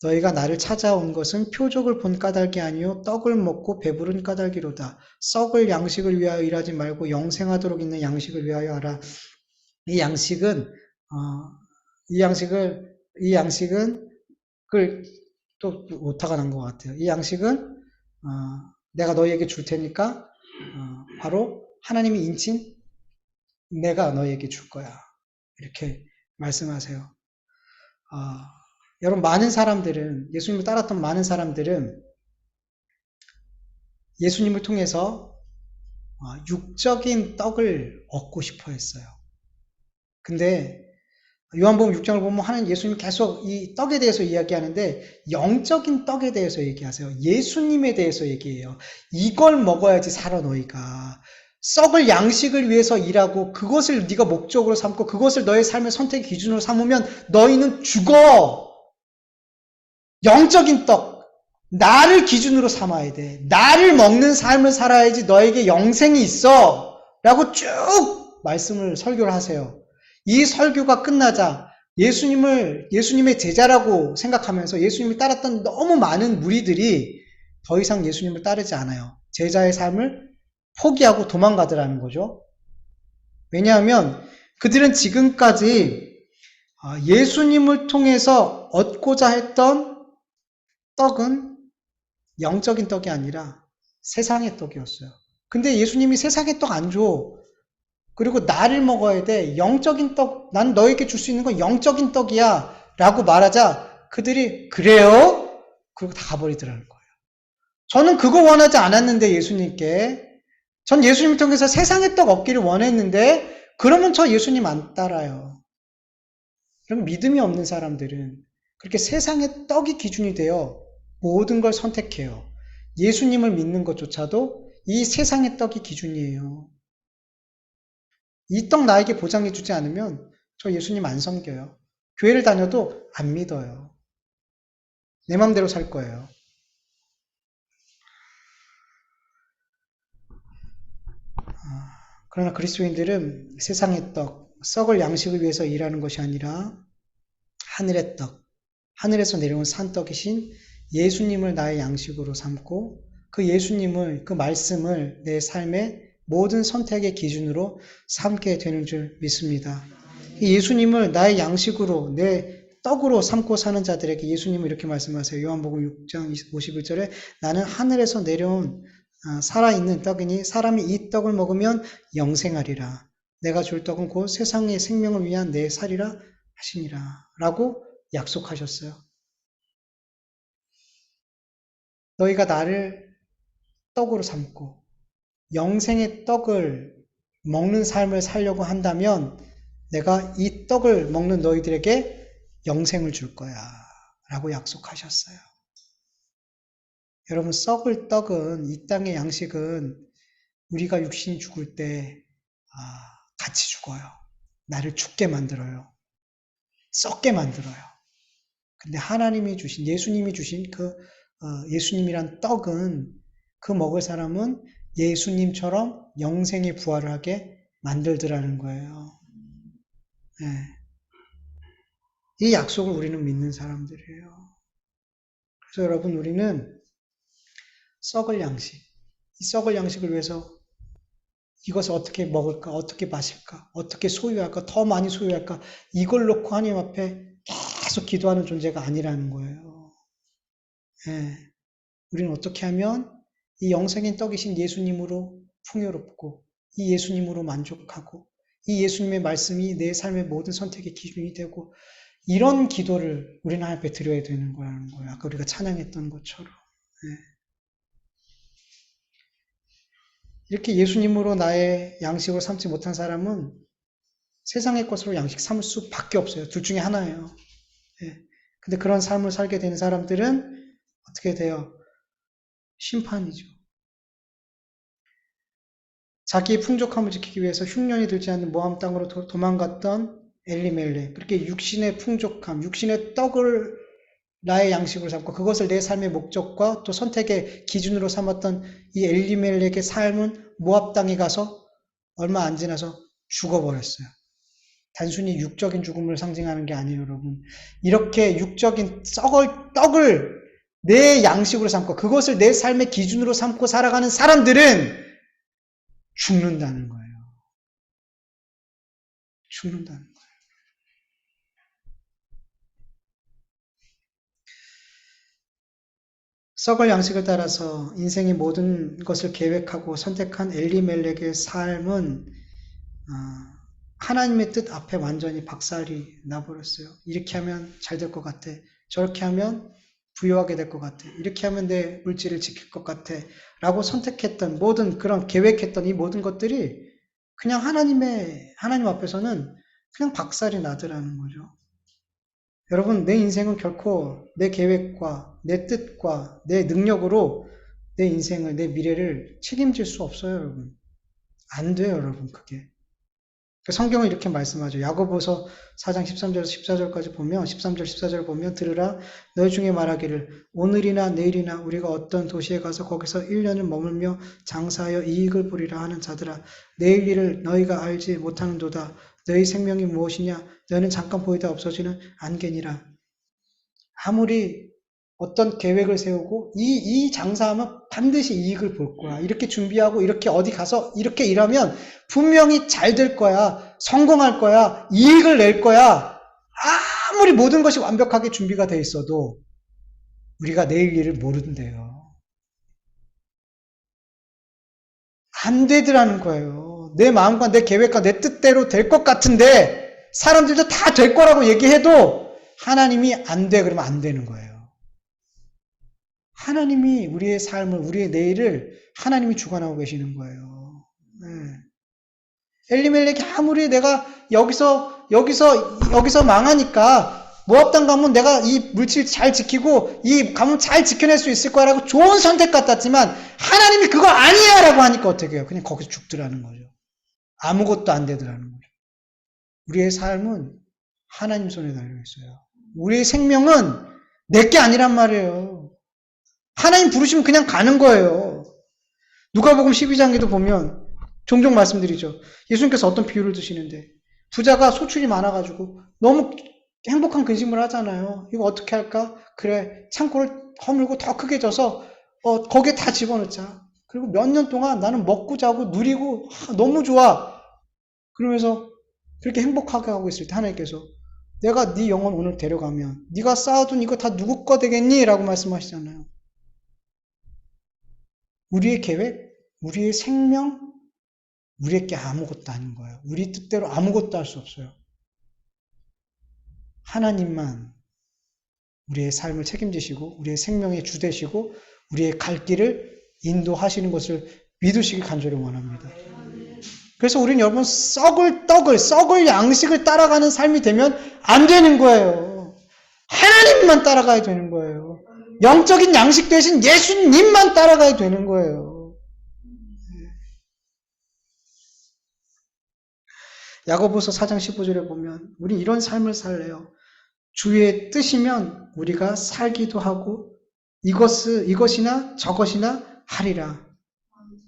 너희가 나를 찾아온 것은 표적을 본 까닭이 아니요 떡을 먹고 배부른 까닭이로다. 썩을 양식을 위하여 일하지 말고 영생하도록 있는 양식을 위하여 하라. 이 양식은 이 양식을 이 양식은 그걸 또 오타가 난 것 같아요. 이 양식은 내가 너희에게 줄 테니까 바로 하나님이 인친 내가 너희에게 줄 거야. 이렇게 말씀하세요. 여러분 많은 사람들은 예수님을 따랐던 많은 사람들은 예수님을 통해서 육적인 떡을 얻고 싶어 했어요. 근데 요한복음 6장을 보면 하나님 예수님이 계속 이 떡에 대해서 이야기하는데 영적인 떡에 대해서 얘기하세요. 예수님에 대해서 얘기해요. 이걸 먹어야지 살아 너희가. 썩을 양식을 위해서 일하고 그것을 네가 목적으로 삼고 그것을 너의 삶의 선택 기준으로 삼으면 너희는 죽어. 영적인 떡. 나를 기준으로 삼아야 돼. 나를 먹는 삶을 살아야지 너에게 영생이 있어. 라고 쭉 말씀을 설교를 하세요. 이 설교가 끝나자 예수님의 제자라고 생각하면서 예수님을 따랐던 너무 많은 무리들이 더 이상 예수님을 따르지 않아요. 제자의 삶을 포기하고 도망가더라는 거죠. 왜냐하면 그들은 지금까지 예수님을 통해서 얻고자 했던 떡은 영적인 떡이 아니라 세상의 떡이었어요. 근데 예수님이 세상의 떡 안 줘. 그리고 나를 먹어야 돼. 영적인 떡, 난 너에게 줄 수 있는 건 영적인 떡이야. 라고 말하자 그들이 그래요? 그리고 다 가버리더라는 거예요. 저는 그거 원하지 않았는데 예수님께. 전 예수님을 통해서 세상의 떡 얻기를 원했는데 그러면 저 예수님 안 따라요. 그럼 믿음이 없는 사람들은 그렇게 세상의 떡이 기준이 되어 모든 걸 선택해요. 예수님을 믿는 것조차도 이 세상의 떡이 기준이에요. 이 떡 나에게 보장해 주지 않으면 저 예수님 안 섬겨요. 교회를 다녀도 안 믿어요. 내 맘대로 살 거예요. 그러나 그리스도인들은 세상의 떡, 썩을 양식을 위해서 일하는 것이 아니라 하늘의 떡, 하늘에서 내려온 산떡이신 예수님을 나의 양식으로 삼고 그 예수님을, 그 말씀을 내 삶의 모든 선택의 기준으로 삼게 되는 줄 믿습니다. 이 예수님을 나의 양식으로, 내 떡으로 삼고 사는 자들에게 예수님은 이렇게 말씀하세요. 요한복음 6장 51절에 나는 하늘에서 내려온 살아있는 떡이니 사람이 이 떡을 먹으면 영생하리라. 내가 줄 떡은 곧 세상의 생명을 위한 내 살이라 하시니라. 라고 약속하셨어요. 너희가 나를 떡으로 삼고 영생의 떡을 먹는 삶을 살려고 한다면 내가 이 떡을 먹는 너희들에게 영생을 줄 거야. 라고 약속하셨어요. 여러분, 썩을 떡은, 이 땅의 양식은 우리가 육신이 죽을 때 같이 죽어요. 나를 죽게 만들어요. 썩게 만들어요. 근데 하나님이 주신, 예수님이 주신 그 예수님이란 떡은 그 먹을 사람은 예수님처럼 영생의 부활을 하게 만들더라는 거예요. 네. 이 약속을 우리는 믿는 사람들이에요. 그래서 여러분, 우리는 썩을 양식, 이 썩을 양식을 위해서 이것을 어떻게 먹을까, 어떻게 마실까, 어떻게 소유할까, 더 많이 소유할까, 이걸 놓고 하나님 앞에 계속 기도하는 존재가 아니라는 거예요. 네. 우리는 어떻게 하면 이 영생의 떡이신 예수님으로 풍요롭고 이 예수님으로 만족하고 이 예수님의 말씀이 내 삶의 모든 선택의 기준이 되고 이런 기도를 우리는 하나님 앞에 드려야 되는 거라는 거예요. 아까 우리가 찬양했던 것처럼. 네. 이렇게 예수님으로 나의 양식으로 삼지 못한 사람은 세상의 것으로 양식 삼을 수밖에 없어요. 둘 중에 하나예요. 네. 근데 그런 삶을 살게 되는 사람들은 어떻게 돼요? 심판이죠. 자기의 풍족함을 지키기 위해서 흉년이 들지 않는 모함 땅으로 도망갔던 엘리멜렉, 그렇게 육신의 풍족함, 육신의 떡을 나의 양식으로 삼고 그것을 내 삶의 목적과 또 선택의 기준으로 삼았던 이 엘리멜렉의 삶은 모압 땅에 가서 얼마 안 지나서 죽어버렸어요. 단순히 육적인 죽음을 상징하는 게 아니에요, 여러분. 이렇게 육적인 떡을 내 양식으로 삼고 그것을 내 삶의 기준으로 삼고 살아가는 사람들은 죽는다는 거예요. 죽는다는 거예요. 썩을 양식을 따라서 인생의 모든 것을 계획하고 선택한 엘리멜렉의 삶은 하나님의 뜻 앞에 완전히 박살이 나버렸어요. 이렇게 하면 잘 될 것 같아. 저렇게 하면 부유하게 될 것 같아. 이렇게 하면 내 물질을 지킬 것 같아. 라고 선택했던 모든 그런 계획했던 이 모든 것들이 그냥 하나님 앞에서는 그냥 박살이 나더라는 거죠. 여러분, 내 인생은 결코 내 계획과 내 뜻과 내 능력으로 내 인생을, 내 미래를 책임질 수 없어요, 여러분. 안 돼요, 여러분, 그게. 성경은 이렇게 말씀하죠. 야고보서 4장 13절에서 14절까지 보면 13절 14절 보면 들으라 너희 중에 말하기를 오늘이나 내일이나 우리가 어떤 도시에 가서 거기서 1년을 머물며 장사하여 이익을 보리라 하는 자들아 내일 일을 너희가 알지 못하는도다. 너희 생명이 무엇이냐 너희는 잠깐 보이다 없어지는 안개니라. 아무리 어떤 계획을 세우고 이 장사하면 반드시 이익을 볼 거야. 이렇게 준비하고 이렇게 어디 가서 이렇게 일하면 분명히 잘 될 거야. 성공할 거야. 이익을 낼 거야. 아무리 모든 것이 완벽하게 준비가 돼 있어도 우리가 내일 일을 모른대요. 안 되더라는 거예요. 내 마음과 내 계획과 내 뜻대로 될 것 같은데 사람들도 다 될 거라고 얘기해도 하나님이 안 돼 그러면 안 되는 거예요. 하나님이 우리의 삶을, 우리의 내일을 하나님이 주관하고 계시는 거예요. 네. 엘리멜렉이 아무리 내가 여기서 망하니까 모압당 가면 내가 이 물질 잘 지키고 이 가문 잘 지켜낼 수 있을 거라고 좋은 선택 같았지만 하나님이 그거 아니야 라고 하니까 어떻게 해요? 그냥 거기서 죽더라는 거죠. 아무것도 안 되더라는 거죠. 우리의 삶은 하나님 손에 달려 있어요. 우리의 생명은 내게 아니란 말이에요. 하나님 부르시면 그냥 가는 거예요. 누가복음 12장에도 보면 종종 말씀드리죠. 예수님께서 어떤 비유를 드시는데 부자가 소출이 많아가지고 너무 행복한 근심을 하잖아요. 이거 어떻게 할까? 그래 창고를 허물고 더 크게 져서 거기에 다 집어넣자. 그리고 몇 년 동안 나는 먹고 자고 누리고 너무 좋아. 그러면서 그렇게 행복하게 하고 있을 때 하나님께서 내가 네 영혼 오늘 데려가면 네가 쌓아둔 이거 다 누구 거 되겠니? 라고 말씀하시잖아요. 우리의 계획, 우리의 생명, 우리에게 아무것도 아닌 거예요. 우리 뜻대로 아무것도 할 수 없어요. 하나님만 우리의 삶을 책임지시고 우리의 생명의 주 되시고 우리의 갈 길을 인도하시는 것을 믿으시길 간절히 원합니다. 그래서 우리는 여러분 썩을 양식을 따라가는 삶이 되면 안 되는 거예요. 하나님만 따라가야 되는 거예요. 영적인 양식 대신 예수님만 따라가야 되는 거예요. 야고보서 4장 15절에 보면 우리 이런 삶을 살래요. 주의 뜻이면 우리가 살기도 하고 이것이나 저것이나 하리라.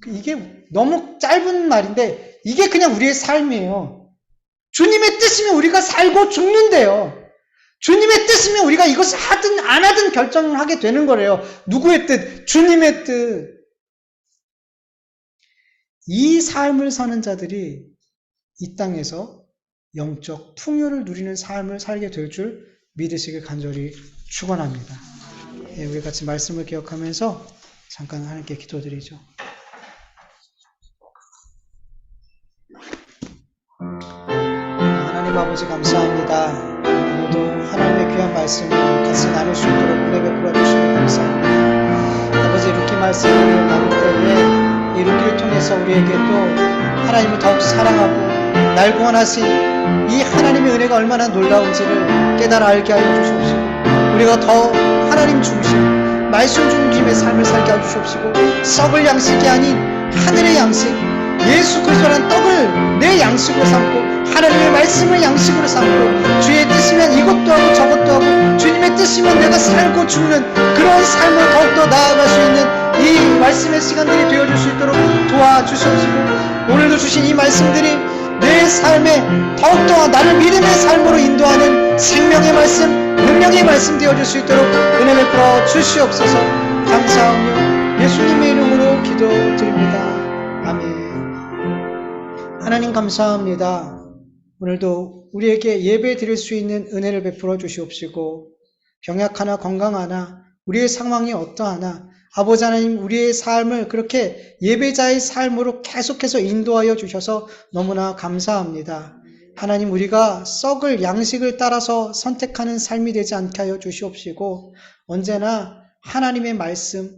이게 너무 짧은 말인데 이게 그냥 우리의 삶이에요. 주님의 뜻이면 우리가 살고 죽는데요. 주님의 뜻이면 우리가 이것을 하든 안 하든 결정을 하게 되는 거래요. 누구의 뜻? 주님의 뜻. 이 삶을 사는 자들이 이 땅에서 영적 풍요를 누리는 삶을 살게 될 줄 믿으시길 간절히 축원합니다. 예, 우리 같이 말씀을 기억하면서 잠깐 하나님께 기도드리죠. 하나님 아버지 감사합니다. 오늘도 하나님의 귀한 말씀을 같이 나눌 수 있도록 은혜 베풀어 주시고 감사합니다. 아버지 루키 말씀을 나눌 때에 이 루키를 통해서 우리에게 또 하나님을 더욱 사랑하고 날 구원하신 이 하나님의 은혜가 얼마나 놀라운지를 깨달아 알게 하여 주시옵시고 우리가 더 하나님 중심, 말씀 중심의 삶을 살게 하여 주시옵시고 썩을 양식이 아닌 하늘의 양식 예수 그리스도라는 떡을 내 양식으로 삼고 하나님의 말씀을 양식으로 삼고 주의 뜻이면 이것도 하고 저것도 하고 주님의 뜻이면 내가 살고 죽는 그런 삶을 더욱더 나아갈 수 있는 이 말씀의 시간들이 되어줄 수 있도록 도와주시옵시고 오늘도 주신 이 말씀들이 내 삶에 더욱더 나를 믿음의 삶으로 인도하는 생명의 말씀, 능력의 말씀 되어줄 수 있도록 은혜 베풀어 주시옵소서. 감사하며 예수님의 이름으로 기도드립니다. 아멘. 하나님 감사합니다. 오늘도 우리에게 예배 드릴 수 있는 은혜를 베풀어 주시옵시고 병약하나 건강하나 우리의 상황이 어떠하나 아버지 하나님 우리의 삶을 그렇게 예배자의 삶으로 계속해서 인도하여 주셔서 너무나 감사합니다. 하나님 우리가 썩을 양식을 따라서 선택하는 삶이 되지 않게 하여 주시옵시고 언제나 하나님의 말씀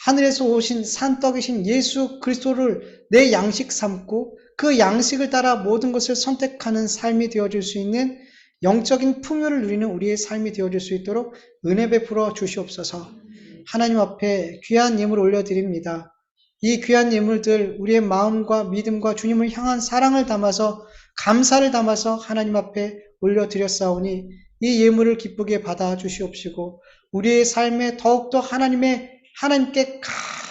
하늘에서 오신 산떡이신 예수 그리스도를 내 양식 삼고 그 양식을 따라 모든 것을 선택하는 삶이 되어줄 수 있는 영적인 풍요를 누리는 우리의 삶이 되어줄 수 있도록 은혜 베풀어 주시옵소서. 하나님 앞에 귀한 예물을 올려드립니다. 이 귀한 예물들 우리의 마음과 믿음과 주님을 향한 사랑을 담아서 감사를 담아서 하나님 앞에 올려드렸사오니 이 예물을 기쁘게 받아 주시옵시고 우리의 삶에 더욱더 하나님께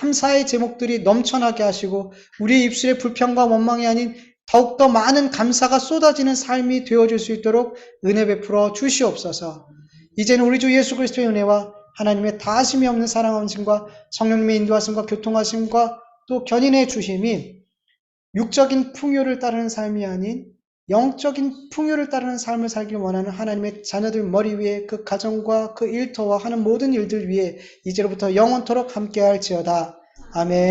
감사의 제목들이 넘쳐나게 하시고 우리의 입술에 불평과 원망이 아닌 더욱더 많은 감사가 쏟아지는 삶이 되어줄 수 있도록 은혜 베풀어 주시옵소서. 이제는 우리 주 예수 그리스도의 은혜와 하나님의 다하심이 없는 사랑하심과 성령님의 인도하심과 교통하심과 또 견인해 주심이 육적인 풍요를 따르는 삶이 아닌 영적인 풍요를 따르는 삶을 살길 원하는 하나님의 자녀들 머리 위에 그 가정과 그 일터와 하는 모든 일들 위에 이제로부터 영원토록 함께할지어다. 아멘.